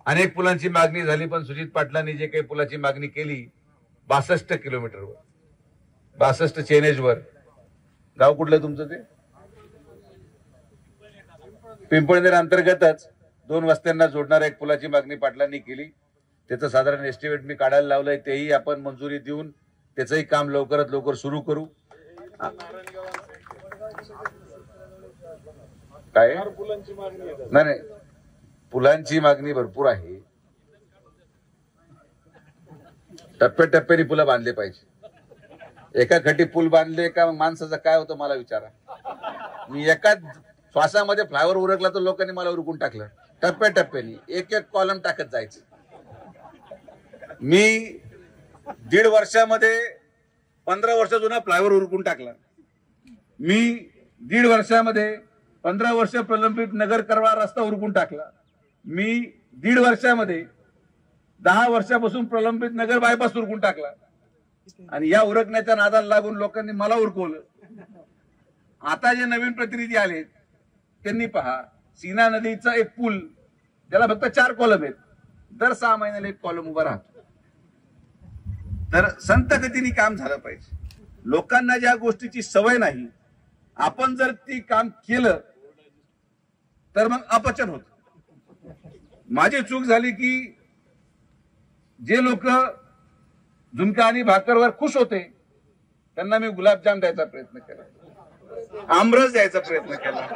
अनेक पुलांची मागणी झाली, पण सुजित पाटलांनी जे काही पुलाची मागणी केली 62 किलोमीटरवर, 62 चेनेजवर. गाव कुठलं तुमचं? ते पिंपळनेर अंतर्गतच 2 वस्त्यांना जोडणाऱ्या एक पुलाची मागणी पाटलांनी केली. त्याचं साधारण एस्टिमेट मी काढायला लावलंय, तेही आपण मंजुरी देऊन त्याचंही काम लवकरात लवकर सुरू करू. काय नाही, पुलांची मागणी भरपूर आहे. टप्प्याटप्प्याने पुलं बांधले पाहिजे. एका खटी पूल बांधले का माणसाचं काय होतं मला विचारा. मी एका श्वासामध्ये फ्लायओव्हर उरकला तर लोकांनी मला उरकून टाकलं. टप्प्याटप्प्याने एक एक कॉलम टाकत जायचं. मी 1.5 वर्षामध्ये 15 वर्ष जुना फ्लायओव्हर उरकून टाकला. मी 1.5 वर्षामध्ये 15 वर्ष प्रलंबित नगर करवा रस्ता उरकून टाकला. मी 1.5 वर्षामध्ये 10 वर्षापासून प्रलंबित नगर बायपास उरकून टाकला. आणि या उरकण्याच्या नादाला लागून लोकांनी मला उरकवलं. आता जे नवीन प्रतिनिधी आले त्यांनी पहा, सीना नदीचा एक पूल, त्याला फक्त 4 कॉलम आहेत. दर 6 महिन्याला एक कॉलम उभा राहतो. तर संत गतीने काम झालं पाहिजे. लोकांना ज्या गोष्टीची सवय नाही, आपण जर ती काम केलं तर मग अपचन होत. माझी चूक झाली की जे लोक झुणका आणि भाकरवर खुश होते त्यांना मी गुलाबजाम द्यायचा प्रयत्न केला, आमरस द्यायचा प्रयत्न केला,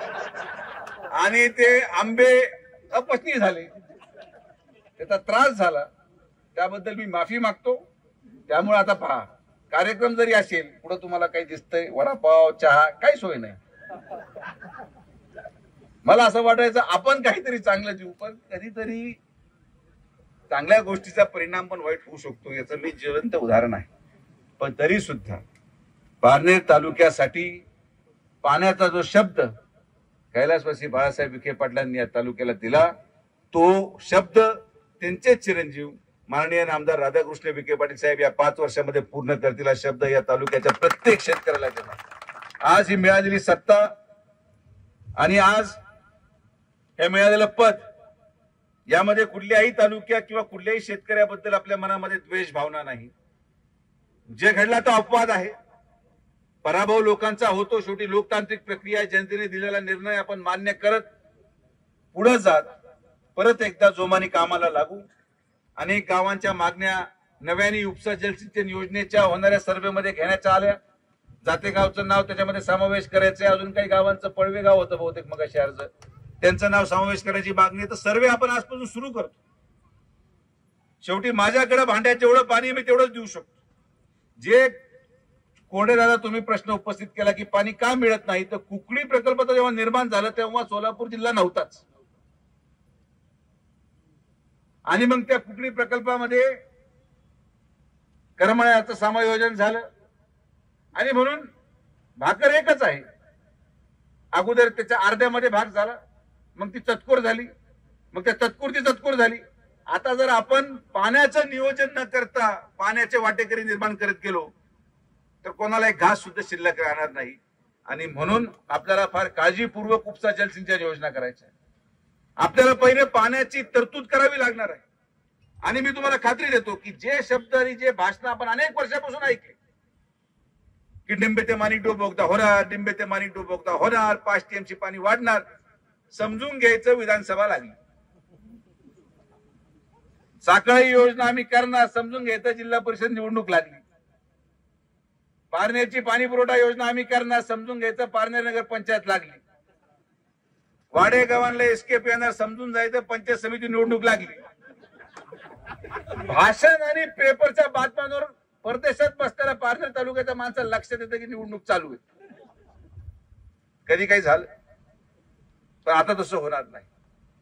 आणि ते आंबे अपचनीय झाले, त्याचा त्रास झाला. त्याबद्दल मी माफी मागतो. त्यामुळे आता पहा, कार्यक्रम जरी असेल, पुढे तुम्हाला काही दिसतंय वडापाव चहा काही सोय नाही. मला असं वाटायचं आपण काहीतरी चांगलं देऊ, पण कधीतरी चांगल्या गोष्टीचा परिणाम पण वाईट होऊ शकतो, याचं मी जिवंत उदाहरण आहे. पण तरी सुद्धा पारनेर तालुक्यासाठी पाण्याचा जो शब्द कैलासवासी बाळासाहेब विखे पाटलांनी या तालुक्याला दिला, तो शब्द त्यांचे चिरंजीव माननीय आमदार राधाकृष्ण विखे पाटील साहेब या 5 वर्षामध्ये पूर्ण करतील. हा शब्द या तालुक्याच्या प्रत्येक शेतकऱ्याला देणार. आज ही मिळालेली सत्ता आणि आज हे मिळालेलं पद, यामध्ये कुठल्याही तालुक्यात किंवा कुठल्याही शेतकऱ्याबद्दल आपल्या मनामध्ये द्वेष भावना नाही. जे घडला तो अपवाद आहे. पराभव लोकांचा होतो. शेवटी लोकतांत्रिक प्रक्रिया, जनतेने दिलेला निर्णय आपण मान्य करत पुढे जात परत एकदा जोमाने कामाला लागू. अनेक गावांच्या मागण्या नव्याने उपसा जलसिंचन योजनेच्या होणाऱ्या सर्व्हेमध्ये घेण्याच्या आल्या. जातेगावचं नाव त्याच्यामध्ये समावेश करायचंय. अजून काही गावांचं पळवे गाव होतं बहुतेक मग शहरचं, त्यांचं नाव समावेश करायची मागणी. तर सर्वे आपण आजपासून सुरू करतो. शेवटी माझ्याकडे भांड्यात जेवढं पाणी मी तेवढंच देऊ शकतो. जे कोरडे दादा तुम्ही प्रश्न उपस्थित केला की पाणी का मिळत नाही, तर कुकडी प्रकल्प जेव्हा निर्माण झाला तेव्हा सोलापूर जिल्हा नव्हताच. आणि मग त्या कुकडी प्रकल्पामध्ये करमळ्याचं समायोजन झालं आणि म्हणून भाकर एकच आहे. अगोदर त्याच्या अर्ध्यामध्ये भाग झाला, मग ती चतकोर झाली, मग त्या चतकोरची चतकोर झाली. आता जर आपण पाण्याचं नियोजन न करता पाण्याचे वाटेकरी निर्माण करत गेलो तर कोणाला एक घास सुद्धा शिल्लक राहणार नाही. आणि म्हणून आपल्याला फार काळजीपूर्वक उपसा जलसिंचन योजना करायची आहे. आपल्याला पहिले पाण्याची तरतूद करावी लागणार आहे. आणि मी तुम्हाला खात्री देतो की जे शब्द आणि जे भाषण आपण अनेक वर्षापासून ऐकले की डिंबे ते माणिकडोह बोगदा होणार, डिंबे ते माणिकडोह बोगदा होणार, 5 TMC पाणी वाढणार, समजून घ्यायचं विधानसभा लागली. साखळी योजना आम्ही करणार, समजून घ्यायचं जिल्हा परिषद निवडणूक लागली. पारनेरची पाणी पुरवठा योजना आम्ही करणार, समजून घ्यायचं पारनेर नगर पंचायत लागली. वाडेगावांना एस्केप येणार, समजून जायचं पंचायत समिती निवडणूक लागली. भाषण आणि पेपरच्या बातम्यांवर परदेशात बसताना पारनेर तालुक्याच्या माणसाला लक्षात येतं की निवडणूक चालू आहे. कधी काही झालं, पण आता तसं होणार नाही.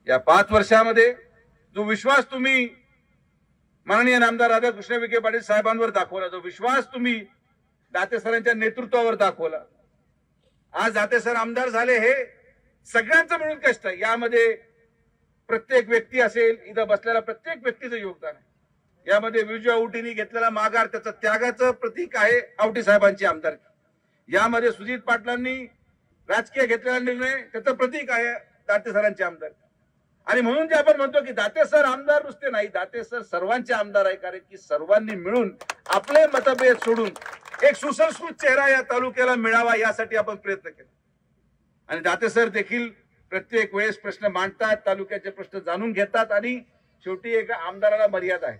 या 5 वर्षामध्ये जो विश्वास तुम्ही माननीय आमदार राधाकृष्ण विखे पाटील साहेबांवर दाखवला, जो विश्वास तुम्ही दाते सरांच्या नेतृत्वावर दाखवला, आज दाते सर आमदार झाले, हे सगळ्यांचं मिळून कष्ट आहे. यामध्ये प्रत्येक व्यक्ती असेल, इथं बसलेला प्रत्येक व्यक्तीचं योगदान आहे. यामध्ये विजू आवटींनी घेतलेला माघार त्याचं त्यागाचं प्रतीक आहे आवटी साहेबांची आमदारकी. यामध्ये सुजित पाटलांनी राजकीय घेतलेला निर्णय त्याचं प्रतीक आहे दाते सरांची आमदारकी. आणि म्हणून जे आपण म्हणतो की दाते सर आमदार नुसते नाही, दाते सर सर्वांचे आमदार आहे, कारण की सर्वांनी मिळून आपले मतभेद सोडून एक सुसंस्कृत चेहरा या तालुक्याला मिळावा यासाठी आपण प्रयत्न केला. आणि दाते सर देखील प्रत्येक वेळेस प्रश्न मांडतात, तालुक्याचे प्रश्न जाणून घेतात आणि शेवटी एका आमदाराला मर्यादा आहे.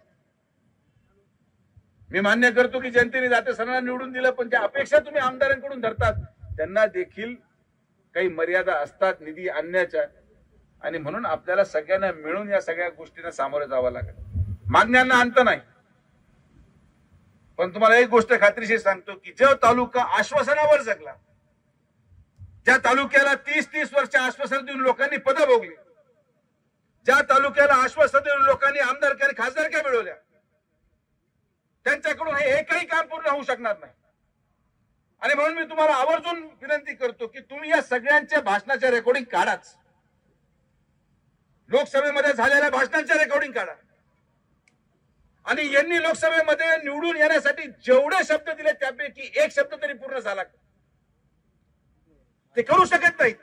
मी मान्य करतो की जनतेने दाते सरांना निवडून दिलं, पण ज्या अपेक्षा तुम्ही आमदारांकडून धरतात त्यांना देखील काही मर्यादा असतात निधी आणण्याच्या. आणि म्हणून आपल्याला सगळ्यांना मिळून या सगळ्या गोष्टींना सामोरे जावं लागेल. मागण्यांना अंत नाही, पण तुम्हाला एक गोष्ट खात्रीशीर सांगतो की जो तालुका आश्वासनावर जगला, ज्या तालुक्याला 30-30 वर्ष आश्वासन देऊन लोकांनी पद भोगली, ज्या तालुक्याला आश्वासन देऊन लोकांनी आमदारकी आणि खासदारक्या मिळवल्या, त्यांच्याकडून हे एकही काम पूर्ण होऊ शकणार नाही. आणि म्हणून मी तुम्हाला आवर्जून विनंती करतो की तुम्ही या सगळ्यांच्या भाषणाच्या रेकॉर्डिंग काढाच. लोकसभेमध्ये झालेल्या भाषणांच्या रेकॉर्डिंग काढा. आणि यांनी लोकसभेमध्ये निवडून येण्यासाठी जेवढे शब्द दिले त्यापैकी एक शब्द तरी पूर्ण झाला. ते करू शकत नाहीत,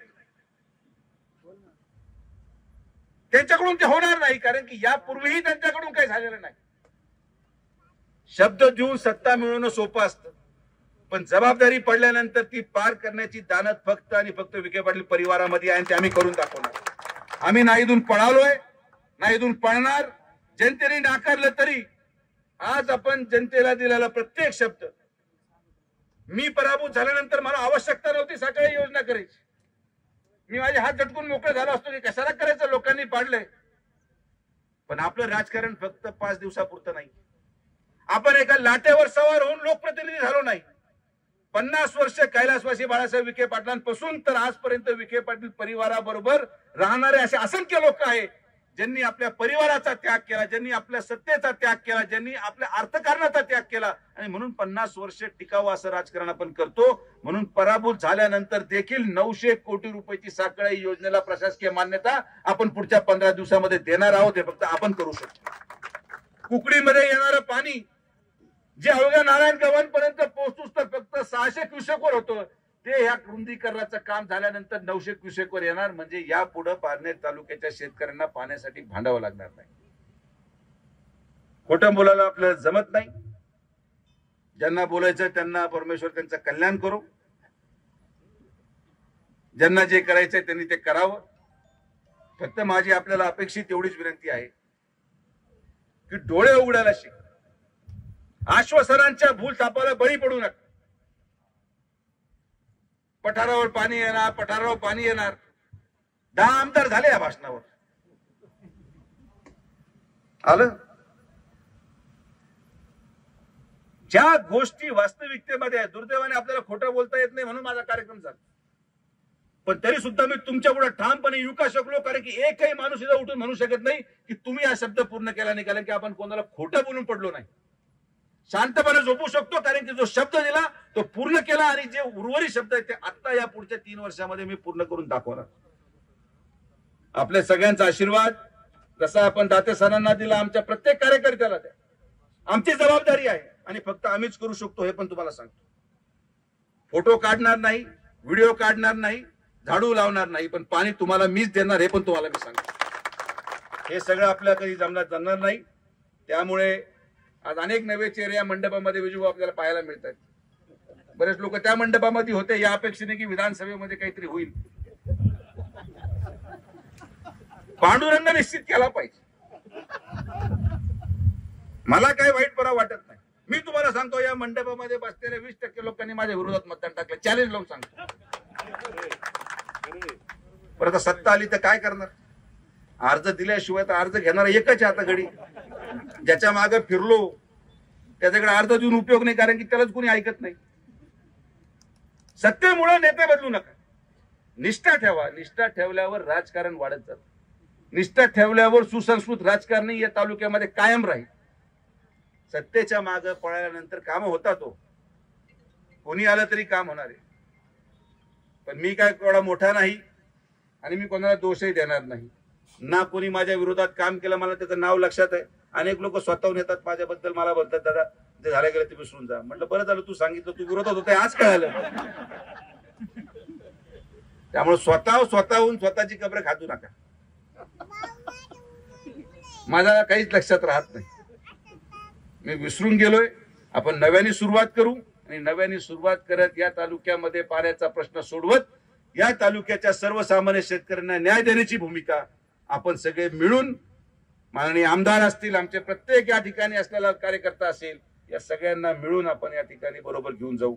त्यांच्याकडून ते होणार नाही, कारण की यापूर्वीही त्यांच्याकडून काही झालेलं नाही. शब्द देऊन सत्ता मिळवणं सोपं असतं, पण जबाबदारी पडल्यानंतर ती पार करण्याची दानत फक्त आणि फक्त विखे पाटील परिवारामध्ये आहे, आणि ते आम्ही करून दाखवणार. आम्ही ना इथून पळालोय ना इथून पळणार. जनतेने नाकारलं तरी आज आपण जनतेला दिलेला प्रत्येक शब्द, मी पराभूत झाल्यानंतर मला आवश्यकता नव्हती सकाळी योजना करायची, मी माझे हात झटकून मोकळे झालो असतो की कशाला करायचं, लोकांनी पाडलंय. पण आपलं राजकारण फक्त 5 दिवसापुरतं नाही. आपण एका लाटेवर सवार होऊन लोकप्रतिनिधी झालो नाही. 50 वर्ष कैलासवासी बाळासाहेब विखे पाटलांपासून तर आजपर्यंत विखे पाटील परिवाराबरोबर राहणारे असे असंख्य लोक आहेत, ज्यांनी आपल्या परिवाराचा त्याग केला, ज्यांनी आपल्या सत्तेचा त्याग केला, ज्यांनी आपल्या अर्थकारणाचा त्याग केला. आणि म्हणून 50 वर्ष टिकावं असं राजकारण आपण करतो. म्हणून पराभूत झाल्यानंतर देखील 900 कोटी रुपयाची साखळी योजनेला प्रशासकीय मान्यता आपण पुढच्या 15 दिवसामध्ये देणार आहोत. हे फक्त आपण करू शकतो. कुकडीमध्ये येणारं पाणी जे अवघ्या नारायण गव्हाणपर्यंत पोहोचतोच तर फक्त 600 क्युसेकवर होतं, ते ह्या रुंदीकरणाचं काम झाल्यानंतर 900 क्युसेकवर येणार. म्हणजे यापुढे पारनेर तालुक्याच्या शेतकऱ्यांना पाण्यासाठी भांडावं लागणार नाही. खोटं बोलायला आपल्याला जमत नाही. ज्यांना बोलायचं त्यांना परमेश्वर त्यांचं कल्याण करो. ज्यांना जे करायचंय त्यांनी ते करावं. फक्त माझी आपल्याला अपेक्षित एवढीच विनंती आहे की डोळे उघडायला शिक. आश्वासनांच्या भूलथापाला बळी पडू नका. पठारावर पाणी येणार, पठारावर पाणी येणार. 10 आमदार झाले या भाषणावर. आलं. ज्या गोष्टी वास्तविकतेमध्ये आहेत, दुर्दैवाने आपल्याला खोटं बोलता येत नाही म्हणून माझा कार्यक्रम झाला, पण तरी सुद्धा मी तुमच्या पुढे ठामपणे येऊ का शकलो, कारण की एकही माणूस इथं उठून म्हणू शकत नाही की तुम्ही हा शब्द पूर्ण केला नाही, कारण की आपण कोणाला खोटं बोलून पडलो नाही. शांतपणे झोपू शकतो, कारण की जो शब्द दिला तो पूर्ण केला. आणि जे उर्वरित शब्द आहेत ते आता या पुढच्या 3 वर्षामध्ये मी पूर्ण करून दाखवणार. आपल्या सगळ्यांचा आशीर्वाद जसा आपण दाते सरांना दिला, आमच्या प्रत्येक कार्यकर्त्याला द्या. आमची जबाबदारी आहे आणि फक्त आम्हीच करू शकतो हे पण तुम्हाला सांगतो. फोटो काढणार नाही, व्हिडिओ काढणार नाही, झाडू लावणार नाही, पण पाणी तुम्हाला मीच देणार हे पण तुम्हाला मी सांगतो. हे सगळं आपल्याला कधी जमणार नाही. त्यामुळे आज अनेक नवे चेहरे या मंडपामध्ये विजू आपल्याला पाहायला मिळतात. बरेच लोक त्या मंडपामध्ये होते या अपेक्षेने की विधानसभेमध्ये काहीतरी होईल. पांडुरंग निश्चित केला पाहिजे. मला काही वाईटपणा वाटत नाही. मी तुम्हाला सांगतो, या मंडपामध्ये बसलेल्या 20% लोकांनी माझ्या विरोधात मतदान टाकलं. चॅलेंज लावून सांगतो. परत सत्ता आली तर काय करणार? अर्ज दिल्याशिवाय तर अर्ज घेणार एकच आहे आता घडी. ज्याच्या मागे फिरलो त्याच्याकडे अर्ज देऊन उपयोग नाही, कारण की त्यालाच कोणी ऐकत नाही. सत्तेमुळे नेते बदलू नका. निष्ठा ठेवा. निष्ठा ठेवल्यावर राजकारण वाढत जातं. निष्ठा ठेवल्यावर सुसंस्कृत राजकारण या तालुक्यामध्ये कायम राहील. सत्तेच्या मागे पळाल्यानंतर काम होतात. कोणी आलं तरी काम होणार आहे. पण मी काय एवढा मोठा नाही आणि मी कोणाला दोषही देणार नाही. ना कोणी माझ्या विरोधात काम केलं, मला त्याचं नाव लक्षात आहे. अनेक लोक स्वतःहून येतात माझ्याबद्दल, मला बोलतात दादा ते झालं गेलं ते विसरून जा. म्हटलं बरं झालं तू सांगितलं, तू विरोधात होता आज कळालं. त्यामुळे स्वतःहून स्वतःची कब्र खातू नका. माझा काहीच लक्षात राहत नाही. मी विसरून गेलोय. आपण नव्याने सुरुवात करू आणि नव्याने सुरुवात करत या तालुक्यामध्ये पाण्याचा प्रश्न सोडवत या तालुक्याच्या सर्वसामान्य शेतकऱ्यांना न्याय देण्याची भूमिका आपण सगळे मिळून, माननीय आमदार असतील, आमचे प्रत्येक या ठिकाणी असलेला कार्यकर्ता असेल, या सगळ्यांना मिळून आपण या ठिकाणी बरोबर घेऊन जाऊ.